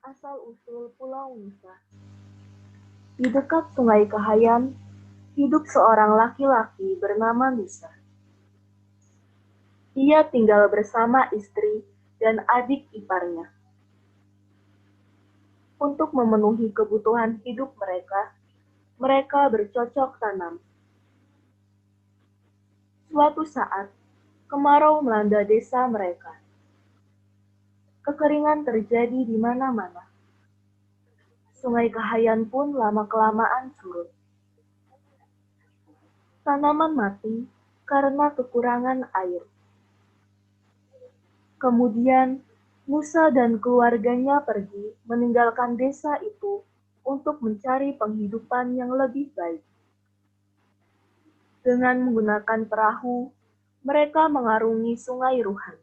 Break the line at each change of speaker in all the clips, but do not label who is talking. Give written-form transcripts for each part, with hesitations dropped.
Asal-usul Pulau Nusa. Di dekat Sungai Kahayan, hidup seorang laki-laki bernama Nusa. Ia tinggal bersama istri dan adik iparnya. Untuk memenuhi kebutuhan hidup mereka, mereka bercocok tanam. Suatu saat, kemarau melanda desa mereka. Kekeringan terjadi di mana-mana. Sungai Kahayan pun lama-kelamaan surut. Tanaman mati karena kekurangan air. Kemudian, Musa dan keluarganya pergi meninggalkan desa itu untuk mencari penghidupan yang lebih baik. Dengan menggunakan perahu, mereka mengarungi Sungai Ruhan.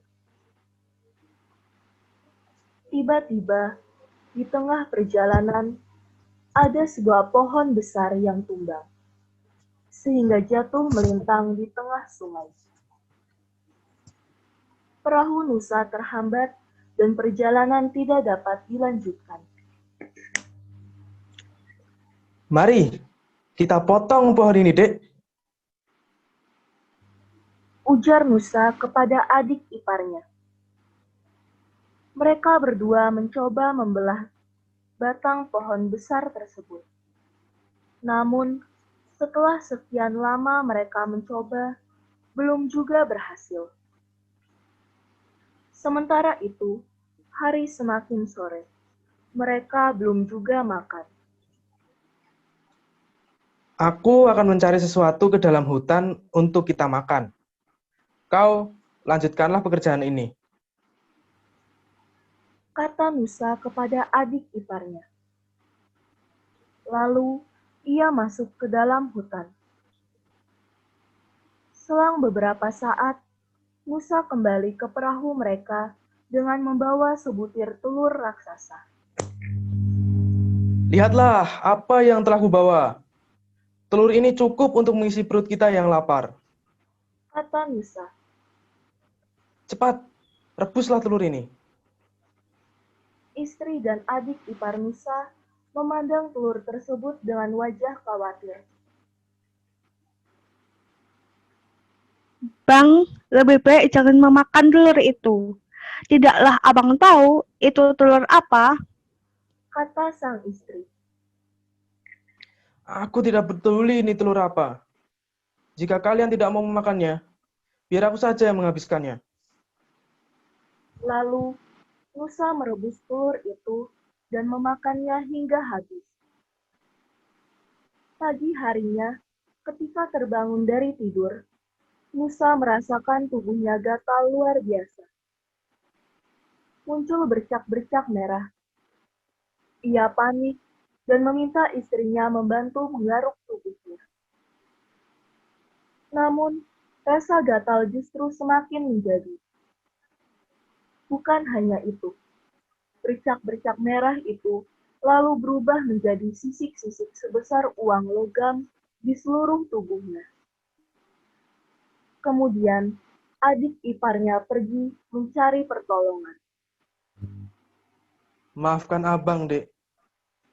Tiba-tiba, di tengah perjalanan, ada sebuah pohon besar yang tumbang, sehingga jatuh melintang di tengah sungai. Perahu Nusa terhambat dan perjalanan tidak dapat dilanjutkan.
Mari, kita potong pohon ini, Dek.
Ujar Nusa kepada adik iparnya. Mereka berdua mencoba membelah batang pohon besar tersebut. Namun, setelah sekian lama mereka mencoba, belum juga berhasil. Sementara itu, hari semakin sore. Mereka belum juga makan.
Aku akan mencari sesuatu ke dalam hutan untuk kita makan. Kau lanjutkanlah pekerjaan ini.
Kata Nusa kepada adik iparnya. Lalu, ia masuk ke dalam hutan. Selang beberapa saat, Musa kembali ke perahu mereka dengan membawa sebutir telur raksasa.
Lihatlah apa yang telah kubawa. Telur ini cukup untuk mengisi perut kita yang lapar.
Kata Musa.
Cepat, rebuslah telur ini.
Istri dan adik ipar Musa memandang telur tersebut dengan wajah khawatir.
Bang, lebih baik jangan memakan telur itu. Tidaklah abang tahu itu telur apa?
Kata sang istri.
Aku tidak peduli ini telur apa. Jika kalian tidak mau memakannya, biar aku saja yang menghabiskannya.
Lalu, Musa merebus telur itu dan memakannya hingga habis. Pagi harinya, ketika terbangun dari tidur, Musa merasakan tubuhnya gatal luar biasa. Muncul bercak-bercak merah. Ia panik dan meminta istrinya membantu menggaruk tubuhnya. Namun, rasa gatal justru semakin menjadi. Bukan hanya itu, bercak-bercak merah itu lalu berubah menjadi sisik-sisik sebesar uang logam di seluruh tubuhnya. Kemudian, adik iparnya pergi mencari pertolongan.
Maafkan abang, Dek.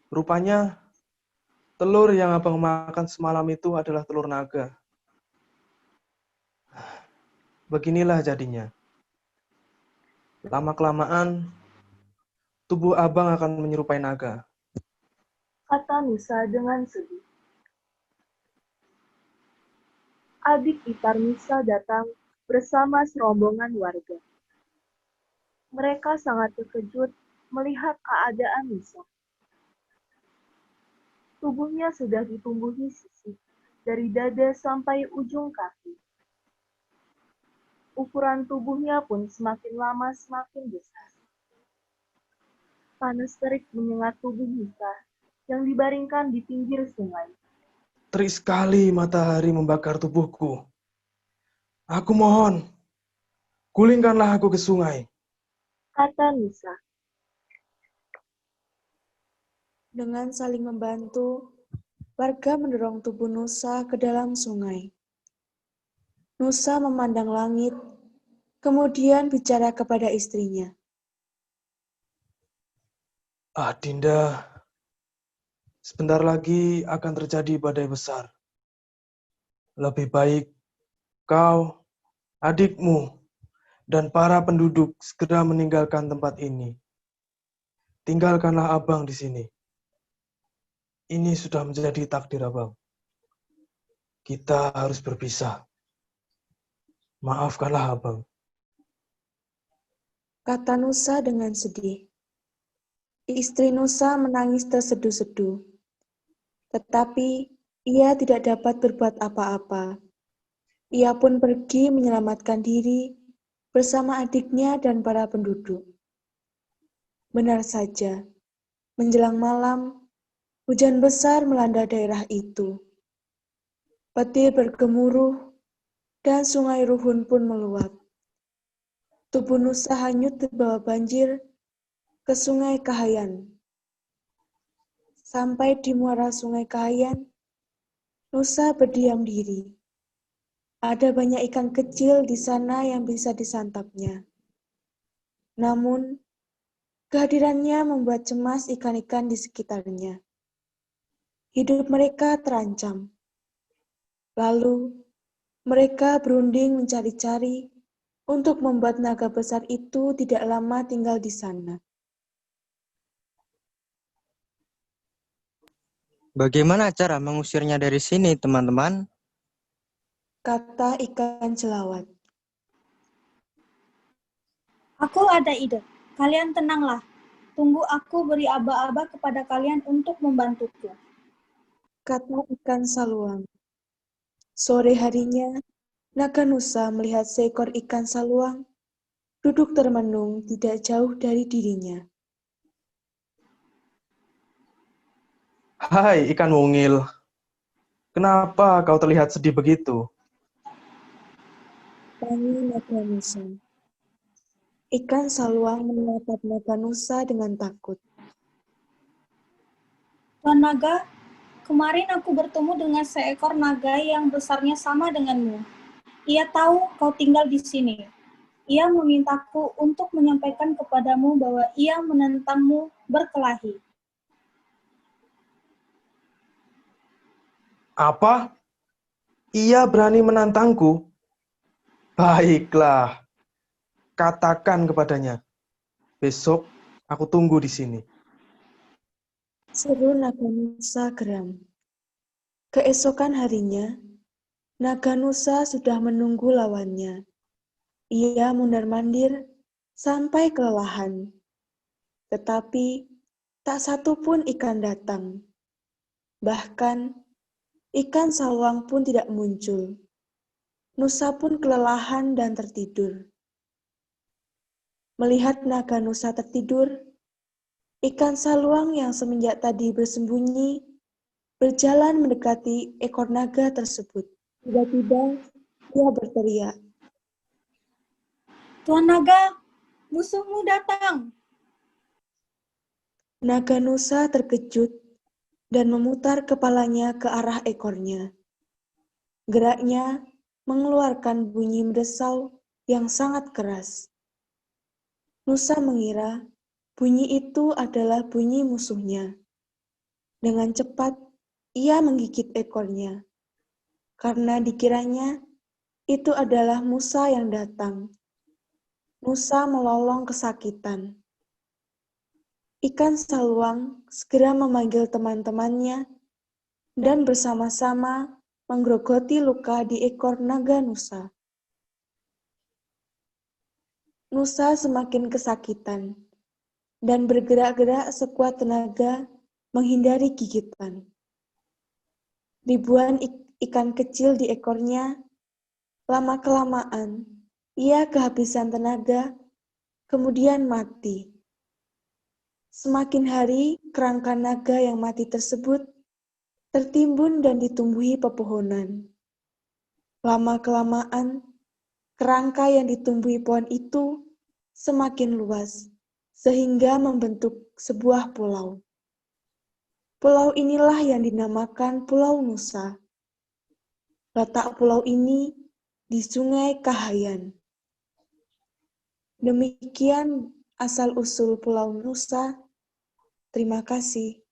Rupanya telur yang abang makan semalam itu adalah telur naga. Beginilah jadinya. Lama-kelamaan, tubuh abang akan menyerupai naga.
Kata Nusa dengan sedih. Adik ipar Nusa datang bersama serombongan warga. Mereka sangat terkejut melihat keadaan Nusa. Tubuhnya sudah ditumbuhi sisik dari dada sampai ujung kaki. Ukuran tubuhnya pun semakin lama semakin besar. Panas terik menyengat tubuh Nusa yang dibaringkan di pinggir sungai.
Terik sekali matahari membakar tubuhku. Aku mohon, gulingkanlah aku ke sungai.
Kata Nusa.
Dengan saling membantu, warga mendorong tubuh Nusa ke dalam sungai. Nusa memandang langit, kemudian bicara kepada istrinya.
Dinda, sebentar lagi akan terjadi badai besar. Lebih baik kau, adikmu, dan para penduduk segera meninggalkan tempat ini. Tinggalkanlah abang di sini. Ini sudah menjadi takdir abang. Kita harus berpisah. Maafkanlah abang.
Kata Nusa dengan sedih. Istri Nusa menangis terseduh-seduh. Tetapi ia tidak dapat berbuat apa-apa. Ia pun pergi menyelamatkan diri bersama adiknya dan para penduduk. Benar saja, menjelang malam, hujan besar melanda daerah itu. Petir bergemuruh dan sungai Ruhun pun meluap. Tubuh Nusa hanyut terbawa banjir ke sungai Kahayan. Sampai di muara sungai Kahayan, Nusa berdiam diri. Ada banyak ikan kecil di sana yang bisa disantapnya. Namun, kehadirannya membuat cemas ikan-ikan di sekitarnya. Hidup mereka terancam. Lalu, mereka berunding mencari-cari untuk membuat naga besar itu tidak lama tinggal di sana.
Bagaimana cara mengusirnya dari sini, teman-teman?
Kata ikan celawat.
Aku ada ide. Kalian tenanglah. Tunggu aku beri aba-aba kepada kalian untuk membantuku.
Kata ikan saluang. Sore harinya, naga Nusa melihat seekor ikan saluang duduk termenung tidak jauh dari dirinya.
Hai ikan mungil, kenapa kau terlihat sedih begitu?
Tanya naga Nusa. Ikan saluang menatap naga Nusa dengan takut.
Tuan Naga, kemarin aku bertemu dengan seekor naga yang besarnya sama denganmu. Ia tahu kau tinggal di sini. Ia memintaku untuk menyampaikan kepadamu bahwa ia menentangmu berkelahi.
Apa? Ia berani menantangku? Baiklah, katakan kepadanya. Besok aku tunggu di sini.
Seru naga Nusa geram. Keesokan harinya, naga Nusa sudah menunggu lawannya. Ia mundar-mandir sampai kelelahan. Tetapi tak satu pun ikan datang. Bahkan ikan saluang pun tidak muncul. Nusa pun kelelahan dan tertidur. Melihat naga Nusa tertidur, ikan saluang yang semenjak tadi bersembunyi berjalan mendekati ekor naga tersebut. Tiba-tiba ia berteriak.
Tuan Naga, musuhmu datang.
Naga Nusa terkejut dan memutar kepalanya ke arah ekornya. Geraknya mengeluarkan bunyi mendesau yang sangat keras. Nusa mengira bunyi itu adalah bunyi musuhnya. Dengan cepat, ia menggigit ekornya, karena dikiranya itu adalah Musa yang datang. Nusa melolong kesakitan. Ikan saluang segera memanggil teman-temannya dan bersama-sama menggerogoti luka di ekor naga Nusa. Nusa semakin kesakitan dan bergerak-gerak sekuat tenaga menghindari gigitan. Ribuan ikan kecil di ekornya, lama-kelamaan ia kehabisan tenaga, kemudian mati. Semakin hari, kerangka naga yang mati tersebut tertimbun dan ditumbuhi pepohonan. Lama-kelamaan, kerangka yang ditumbuhi pohon itu semakin luas, sehingga membentuk sebuah pulau. Pulau inilah yang dinamakan Pulau Nusa. Letak pulau ini di Sungai Kahayan. Demikian asal-usul Pulau Nusa. Terima kasih.